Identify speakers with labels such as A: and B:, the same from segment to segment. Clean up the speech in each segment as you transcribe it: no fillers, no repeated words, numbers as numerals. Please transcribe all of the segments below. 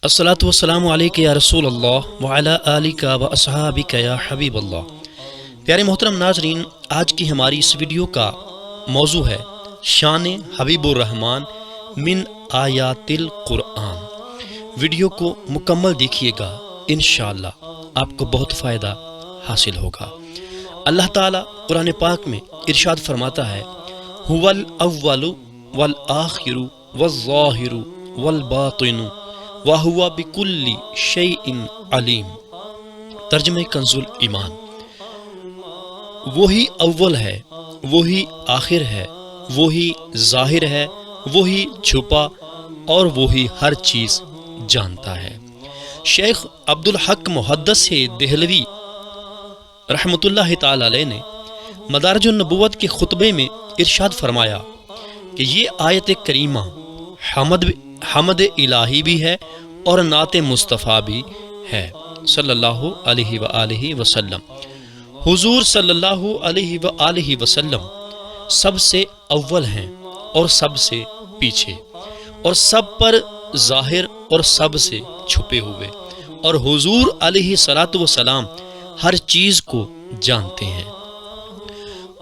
A: الصلاۃ والسلام علیک یا رسول اللہ وعلی آلک و اصحابک یا حبیب اللہ۔ پیارے محترم ناظرین، آج کی ہماری اس ویڈیو کا موضوع ہے شان حبیب الرحمن من آیات القرآن۔ ویڈیو کو مکمل دیکھیے گا، انشاءاللہ آپ کو بہت فائدہ حاصل ہوگا۔ اللہ تعالیٰ قرآن پاک میں ارشاد فرماتا ہے هو الاول والآخر والظاہر والباطن وَهُوَ بِكُلِّ شَيْءٍ عَلِيمٌ۔ ترجمہ کنز ایمان، وہی اول ہے، وہی آخر ہے، وہی ظاہر ہے، وہی چھپا اور وہی ہر چیز جانتا ہے۔ شیخ عبدالحق محدث دہلوی رحمۃ اللہ تعالی علیہ نے مدارج النبوت کے خطبے میں ارشاد فرمایا کہ یہ آیت کریمہ حمد الہی بھی ہے اور نعت مصطفیٰ بھی ہے صلی اللہ علیہ وآلہ وسلم۔ حضور صلی اللہ علیہ وآلہ وسلم سب سے اول ہیں اور سب سے پیچھے، اور سب پر ظاہر اور سب سے چھپے ہوئے، اور حضور علیہ صلاۃ وسلام ہر چیز کو جانتے ہیں۔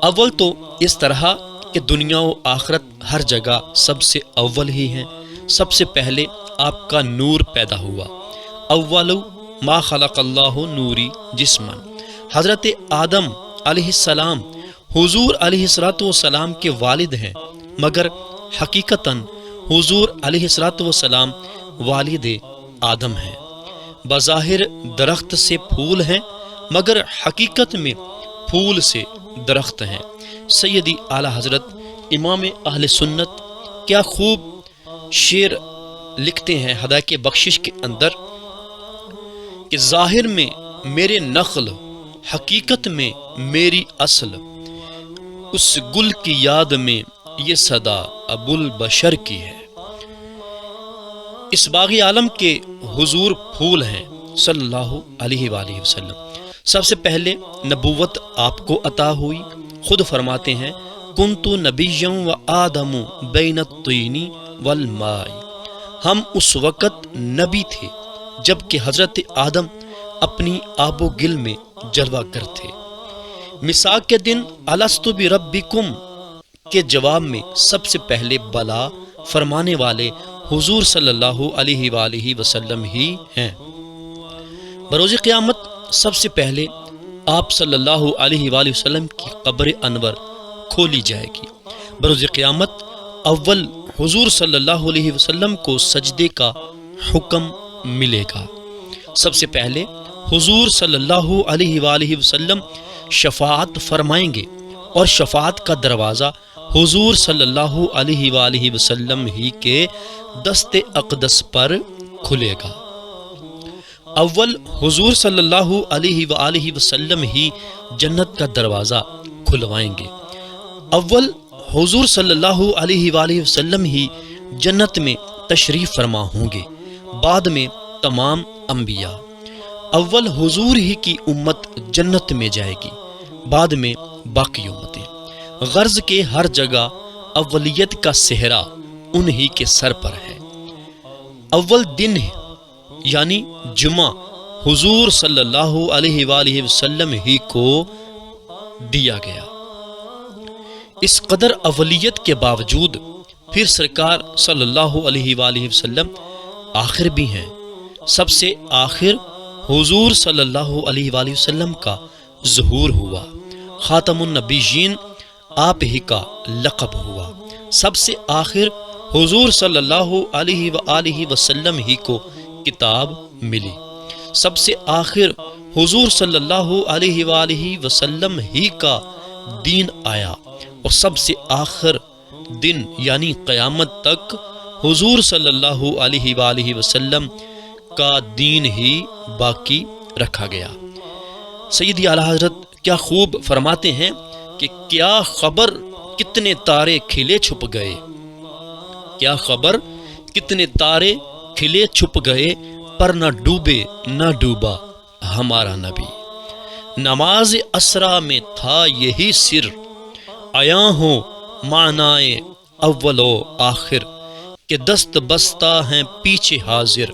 A: اول تو اس طرح کہ دنیا و آخرت ہر جگہ سب سے اول ہی ہیں۔ سب سے پہلے آپ کا نور پیدا ہوا، اول ما خلق اللہ نوری جسمن۔ حضرت آدم علیہ السلام حضور علیہ الصلوۃ والسلام کے والد ہیں، مگر حقیقتاً حضور علیہ الصلوۃ والسلام والد آدم ہیں۔ بظاہر درخت سے پھول ہیں، مگر حقیقت میں پھول سے درخت ہیں۔ سیدی اعلیٰ حضرت امام اہل سنت کیا خوب شعر لکھتے ہیں ہدایت بخشش کے اندر کہ ظاہر میں میرے نخل، حقیقت میں میری اصل، اس گل کی یاد میں یہ صدا ابو البشر کی ہے۔ اس باغ عالم کے حضور پھول ہیں صلی اللہ علیہ وآلہ وسلم۔ سب سے پہلے نبوت آپ کو عطا ہوئی۔ خود فرماتے ہیں کنت نبیا و آدم بین الطین والماء۔ ہم اس وقت نبی تھے جب کہ حضرت آدم اپنی آب و گل میں جلوہ گر تھے۔ مساق کے دن الست بربکم کے جواب میں سب سے پہلے بلا فرمانے والے حضور صلی اللہ علیہ وآلہ وسلم ہی ہیں۔ بروز قیامت سب سے پہلے آپ صلی اللہ علیہ وآلہ وسلم کی قبر انور کھولی جائے گی۔ بروز قیامت اول حضور صلی اللہ علیہ وسلم کو سجدے کا حکم ملے گا۔ سب سے پہلے حضور صلی اللہ علیہ وآلہ وسلم شفاعت فرمائیں گے، اور شفاعت کا دروازہ حضور صلی اللہ علیہ وآلہ وسلم ہی کے دست اقدس پر کھلے گا۔ اول حضور صلی اللہ علیہ وآلہ وسلم ہی جنت کا دروازہ کھلوائیں گے۔ اول حضور صلی اللہ علیہ وآلہ وسلم ہی جنت میں تشریف فرما ہوں گے، بعد میں تمام انبیاء۔ اول حضور ہی کی امت جنت میں جائے گی، بعد میں باقی امتیں۔ غرض کے ہر جگہ اولیت کا صحرا انہی کے سر پر ہے۔ اول دن یعنی جمعہ حضور صلی اللہ علیہ وآلہ وسلم ہی کو دیا گیا۔ اس قدر اولیت کے باوجود پھر سرکار صلی اللہ علیہ وآلہ وسلم آخر بھی ہیں۔ سب سے آخر حضور صلی اللہ علیہ وآلہ وسلم کا ظہور ہوا۔ خاتم النبیین آپ ہی کا لقب ہوا۔ سب سے آخر حضور صلی اللہ علیہ وآلہ وسلم ہی کو کتاب ملی۔ سب سے آخر حضور صلی اللہ علیہ وآلہ وسلم ہی کا دین آیا، اور سب سے آخر دن یعنی قیامت تک حضور صلی اللہ علیہ وآلہ وسلم کا دین ہی باقی رکھا گیا۔ سیدی اعلیٰ حضرت کیا خوب فرماتے ہیں کہ کیا خبر کتنے تارے کھلے چھپ گئے، کیا خبر کتنے تارے کھلے چھپ گئے، پر نہ ڈوبے نہ ڈوبا ہمارا نبی۔ نماز اسرا میں تھا یہی سر، آیا ہوں معنائے اول و آخر، کہ دست بستہ ہیں پیچھے حاضر،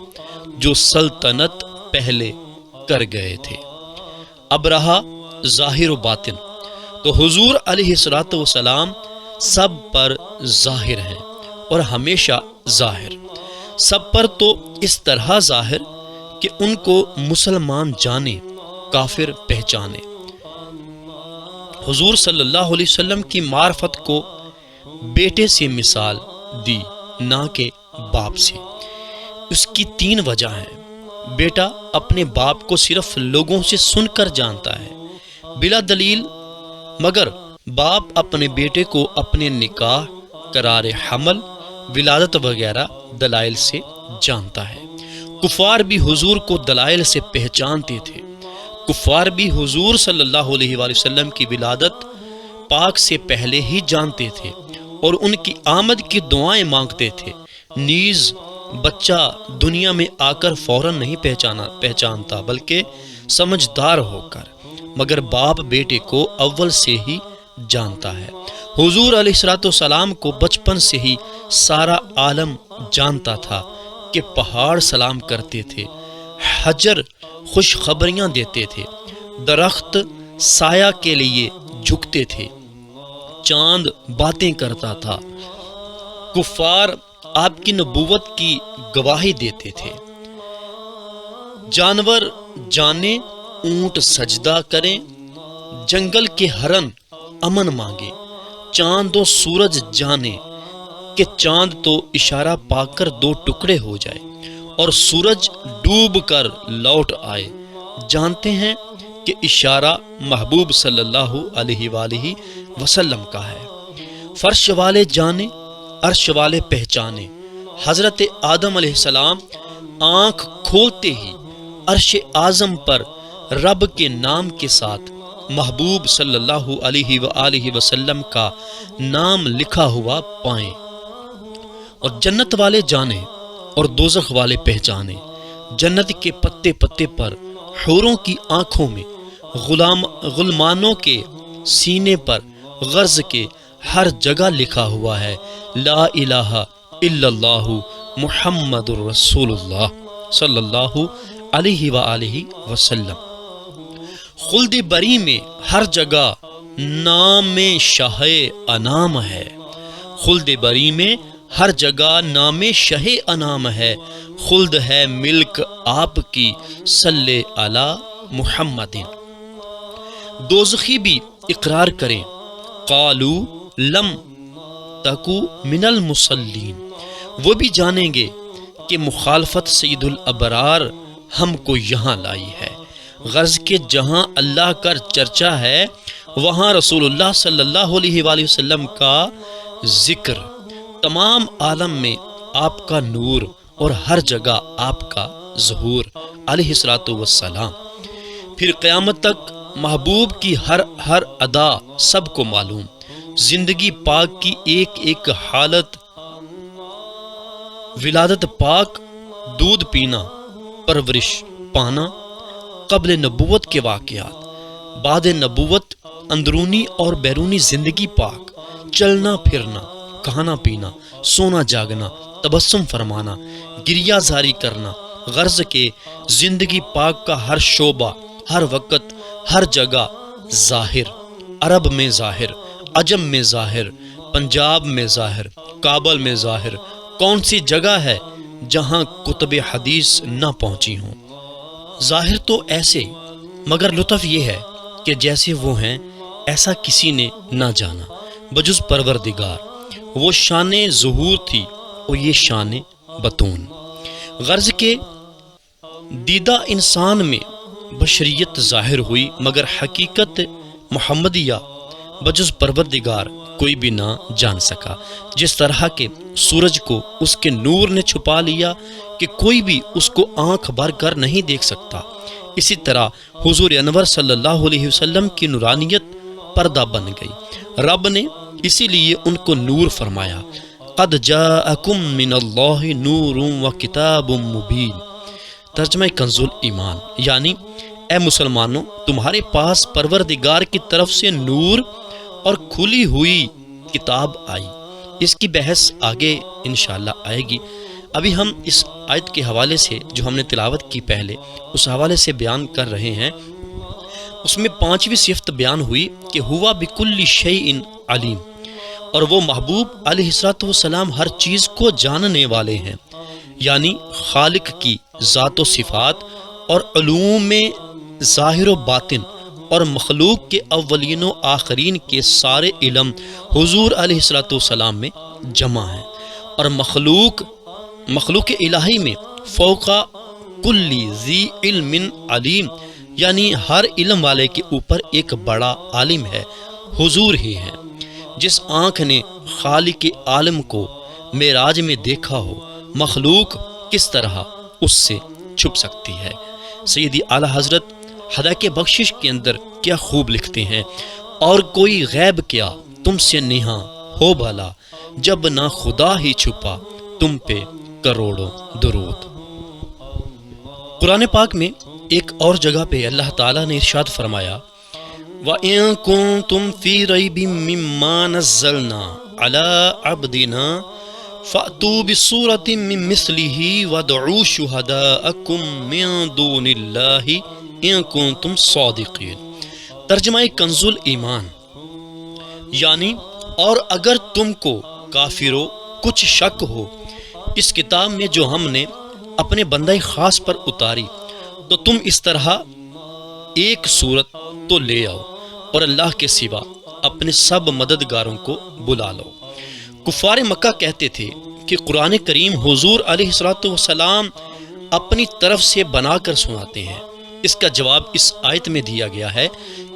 A: جو سلطنت پہلے کر گئے تھے۔ اب رہا ظاہر و باطن، تو حضور علیہ الصلوۃ والسلام سب پر ظاہر ہیں اور ہمیشہ ظاہر، سب پر تو اس طرح ظاہر کہ ان کو مسلمان جانے، کافر پہچانے۔ حضور صلی اللہ علیہ وسلم کی معرفت کو بیٹے سے مثال دی، نہ کہ باپ سے۔ اس کی 3 وجہ ہیں۔ بیٹا اپنے باپ کو صرف لوگوں سے سن کر جانتا ہے بلا دلیل، مگر باپ اپنے بیٹے کو اپنے نکاح، قرار حمل، ولادت وغیرہ دلائل سے جانتا ہے۔ کفار بھی حضور کو دلائل سے پہچانتے تھے۔ کفار بھی حضور صلی اللہ علیہ وآلہ وسلم کی ولادت پاک سے پہلے ہی جانتے تھے اور ان کی آمد کی دعائیں مانگتے تھے۔ نیز بچہ دنیا میں آ کر فوراً نہیں پہچانتا بلکہ سمجھدار ہو کر، مگر باپ بیٹے کو اول سے ہی جانتا ہے۔ حضور علیہ الصلوۃ والسلام کو بچپن سے ہی سارا عالم جانتا تھا کہ پہاڑ سلام کرتے تھے، حجر خوشخبریاں دیتے تھے، درخت سایہ کے لیے جھکتے تھے، چاند باتیں کرتا تھا، کفار آپ کی نبوت کی گواہی دیتے تھے، جانور جانے اونٹ سجدہ کریں، جنگل کے ہرن امن مانگے، چاند و سورج جانے کہ چاند تو اشارہ پا کر 2 ٹکڑے ہو جائے اور سورج ڈوب کر لوٹ آئے۔ جانتے ہیں کہ اشارہ محبوب صلی اللہ علیہ وآلہ وسلم کا ہے۔ فرش والے جانے، عرش والے پہچانے۔ حضرت آدم علیہ السلام آنکھ کھولتے ہی عرش اعظم پر رب کے نام کے ساتھ محبوب صلی اللہ علیہ وآلہ وسلم کا نام لکھا ہوا پائیں، اور جنت والے جانے اور دوزخ والے پہچانے۔ جنت کے پتے پتے پر، حوروں کی آنکھوں میں، غلمانوں کے سینے پر، غرض کے ہر جگہ لکھا ہوا ہے لا الہ الا اللہ محمد الرسول اللہ صلی اللہ علیہ وآلہ وسلم۔ خلد بری میں ہر جگہ نام شاہ انام ہے، خلد بری میں ہر جگہ نام شاہ انام ہے، خلد ہے ملک آپ کی صلی علی محمد۔ دوزخی بھی اقرار کریں قالو لم تکو من المصلین، وہ بھی جانیں گے کہ مخالفت سید الابرار ہم کو یہاں لائی ہے، غرض کہ جہاں اللہ کا چرچا ہے وہاں رسول اللہ صلی اللہ علیہ وآلہ وسلم کا ذکر، تمام عالم میں آپ کا نور اور ہر جگہ آپ کا ظہور علیہ الصلوۃ والسلام۔ پھر قیامت تک محبوب کی ہر ادا سب کو معلوم، زندگی پاک کی ایک ایک حالت، ولادت پاک، دودھ پینا، پرورش پانا، قبل نبوت کے واقعات، بعد نبوت اندرونی اور بیرونی زندگی پاک، چلنا پھرنا، کھانا پینا، سونا جاگنا، تبسم فرمانا، گریہ زاری کرنا، غرض کے زندگی پاک کا ہر شعبہ، ہر وقت، ہر جگہ ظاہر، عرب میں ظاہر، عجم میں ظاہر، پنجاب میں ظاہر، کابل میں ظاہر۔ کون سی جگہ ہے جہاں کتب حدیث نہ پہنچی ہوں؟ ظاہر تو ایسے، مگر لطف یہ ہے کہ جیسے وہ ہیں ایسا کسی نے نہ جانا بجز پروردگار۔ وہ شان ظہور تھی اور یہ شان بطون، غرض کے دیدہ انسان میں بشریت ظاہر ہوئی، مگر حقیقت محمدیہ بجز پروردگار کوئی بھی نہ جان سکا۔ جس طرح کے سورج کو اس کے نور نے چھپا لیا کہ کوئی بھی اس کو آنکھ بھر کر نہیں دیکھ سکتا، اسی طرح حضور انور صلی اللہ علیہ وسلم کی نورانیت پردہ بن گئی۔ رب نے اسی لیے ان کو نور فرمایا، قد جاءکم من اللہ نور و کتاب مبین۔ ترجمہ کنز الایمان، یعنی اے مسلمانوں، تمہارے پاس پروردگار کی طرف سے نور اور کھلی ہوئی کتاب آئی۔ اس کی بحث آگے انشاءاللہ آئے گی۔ ابھی ہم اس آیت کے حوالے سے جو ہم نے تلاوت کی پہلے، اس حوالے سے بیان کر رہے ہیں، اس میں 5ویں صفت بیان ہوئی کہ ہوا بکل شیء علیم، اور وہ محبوب علیہ الصلوۃ والسلام ہر چیز کو جاننے والے ہیں، یعنی خالق کی ذات و صفات اور علوم ظاہر و باطن اور مخلوق کے اولین و آخرین کے سارے علم حضور علیہ الصلوۃ والسلام میں جمع ہیں، اور مخلوق الہی میں فوق کل ذی علم علیم، یعنی ہر علم والے کے اوپر ایک بڑا عالم ہے، حضور ہی ہیں۔ جس آنکھ نے خالق عالم کو معراج میں دیکھا ہو، مخلوق کس طرح اس سے چھپ سکتی ہے؟ سیدی اعلیٰ حضرت ہدایت بخشش کے اندر کیا خوب لکھتے ہیں، اور کوئی غیب کیا تم سے نہاں ہو بھلا، جب نہ خدا ہی چھپا تم پہ کروڑوں درود۔ قرآن پاک میں ایک اور جگہ پہ اللہ تعالیٰ نے ارشاد فرمایا، وَإِن كُنتُمْ فِي رَيْبٍ مِّمَّا نَزَّلْنَا عَلَىٰ عَبْدِنَا فَأْتُوا بِسُورَةٍ مِّن مِّثْلِهِ وَادْعُوا شُهَدَاءَكُم مِّن دُونِ اللَّهِ إِن كُنتُمْ صَادِقِينَ۔ ترجمہ کنز الایمان، یعنی اور اگر تم کو کافرو کچھ شک ہو اس کتاب میں جو ہم نے اپنے بندہ خاص پر اتاری، تو تم اس طرح ایک صورت تو لے آؤ اور اللہ کے سوا اپنے سب مددگاروں کو بلا لو۔ کفار مکہ کہتے تھے کہ قرآن کریم حضور علیہ الصلوۃ والسلام اپنی طرف سے بنا کر سناتے ہیں۔ اس کا جواب اس آیت میں دیا گیا ہے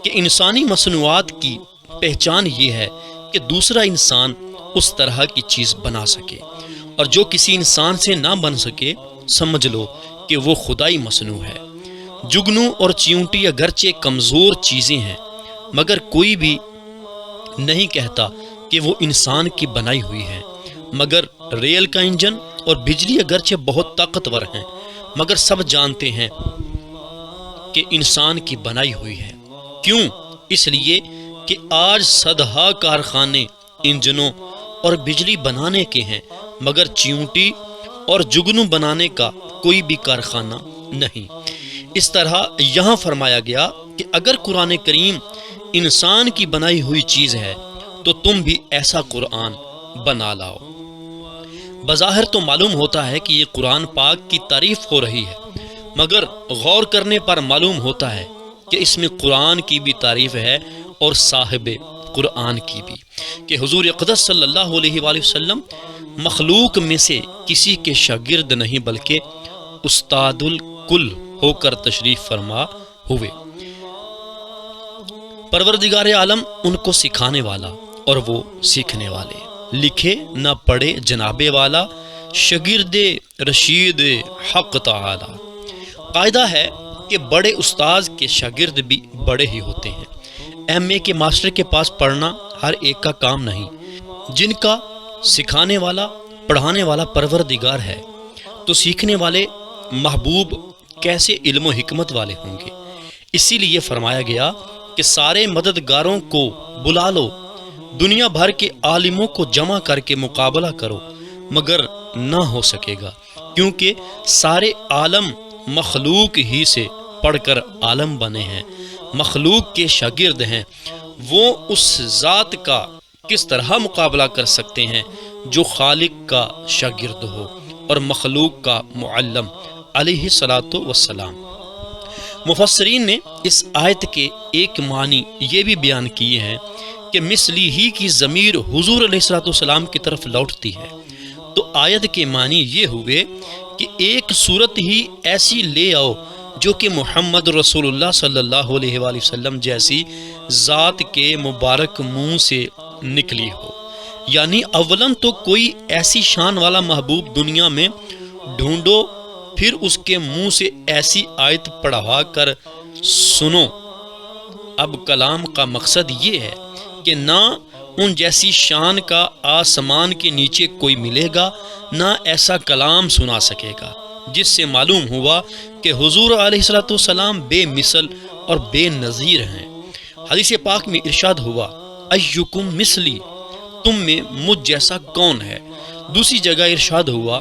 A: کہ انسانی مصنوعات کی پہچان یہ ہے کہ دوسرا انسان اس طرح کی چیز بنا سکے، اور جو کسی انسان سے نہ بن سکے سمجھ لو کہ وہ خدائی مصنوع ہے۔ جگنو اور چیونٹی اگرچہ کمزور چیزیں ہیں، مگر کوئی بھی نہیں کہتا کہ وہ انسان کی بنائی ہوئی ہے، مگر ریل کا انجن اور بجلی اگرچہ بہت طاقتور ہیں، مگر سب جانتے ہیں کہ انسان کی بنائی ہوئی ہے۔ کیوں؟ اس لیے کہ آج صدہا کارخانے انجنوں اور بجلی بنانے کے ہیں، مگر چیونٹی اور جگنو بنانے کا کوئی بھی کارخانہ نہیں۔ اس طرح یہاں فرمایا گیا کہ اگر قرآن کریم انسان کی بنائی ہوئی چیز ہے تو تم بھی ایسا قرآن بنا لاؤ۔ بظاہر تو معلوم ہوتا ہے کہ یہ قرآن پاک کی تعریف ہو رہی ہے، مگر غور کرنے پر معلوم ہوتا ہے کہ اس میں قرآن کی بھی تعریف ہے اور صاحب قرآن کی بھی، کہ حضور اقدس صلی اللہ علیہ وآلہ وسلم مخلوق میں سے کسی کے شاگرد نہیں بلکہ استاد الکل ہو کر تشریف فرما ہوئے۔ پروردگار عالم ان کو سکھانے والا اور وہ سیکھنے والے، لکھے نہ پڑھے جناب والا، شاگرد رشید حق تعالی۔ قاعدہ ہے کہ بڑے استاذ کے شاگرد بھی بڑے ہی ہوتے ہیں۔ ایم اے کے ماسٹر کے پاس پڑھنا ہر ایک کا کام نہیں۔ جن کا سکھانے والا پڑھانے والا پروردگار ہے تو سیکھنے والے محبوب کیسے علم و حکمت والے ہوں گے۔ اسی لیے فرمایا گیا کہ سارے مددگاروں کو بلا لو، دنیا بھر کے عالموں کو جمع کر کے مقابلہ کرو، مگر نہ ہو سکے گا، کیونکہ سارے عالم مخلوق ہی سے پڑھ کر عالم بنے ہیں، مخلوق کے شاگرد ہیں۔ وہ اس ذات کا کس طرح مقابلہ کر سکتے ہیں جو خالق کا شاگرد ہو اور مخلوق کا معلم علیہ الصلاۃ والسلام۔ مفسرین نے اس آیت کے ایک معنی یہ بھی بیان کیے ہیں کہ مثلی ہی کی ضمیر حضور علیہ الصلاۃ والسلام کی طرف لوٹتی ہے، تو آیت کے معنی یہ ہوئے کہ ایک صورت ہی ایسی لے آؤ جو کہ محمد رسول اللہ صلی اللہ علیہ وآلہ وسلم جیسی ذات کے مبارک منہ سے نکلی ہو، یعنی اولن تو کوئی ایسی شان والا محبوب دنیا میں ڈھونڈو، پھر اس کے منہ سے ایسی آیت پڑھوا کر سنو۔ اب کلام کا مقصد یہ ہے کہ نہ ان جیسی شان کا آسمان کے نیچے کوئی ملے گا، نہ ایسا کلام سنا سکے گا، جس سے معلوم ہوا کہ حضور علیہ الصلوۃ والسلام بے مثل اور بے نظیر ہیں۔ حدیث پاک میں ارشاد ہوا، ایکم مثلی، تم میں مجھ جیسا کون ہے؟ دوسری جگہ ارشاد ہوا،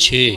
A: 6,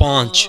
A: 5